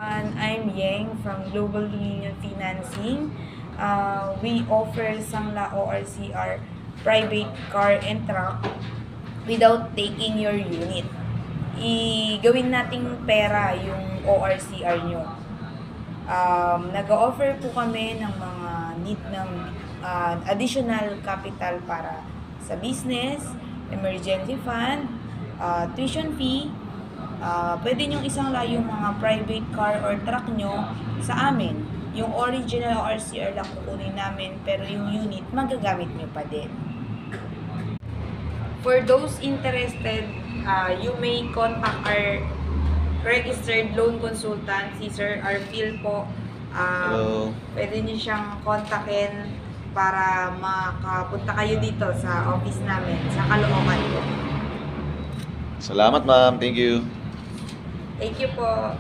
And I'm Yeng from Global Union Financing. We offer Sangla ORCR private car and truck without taking your unit. Gawin nating pera yung ORCR nyo. Nag-offer po kami ng mga need ng additional capital para sa business, emergency fund, tuition fee. Pwede nyong isangla yung mga private car or truck nyo sa amin. Yung original ORCR lang kukunin namin, pero yung unit magagamit nyo pa din. For those interested, you may contact our registered loan consultant, si Sir Arfil po. Hello. Pwede niyo siyang kontakin para makapunta kayo dito sa office namin, sa Caloocan po. Salamat, ma'am. Thank you. Thank you po.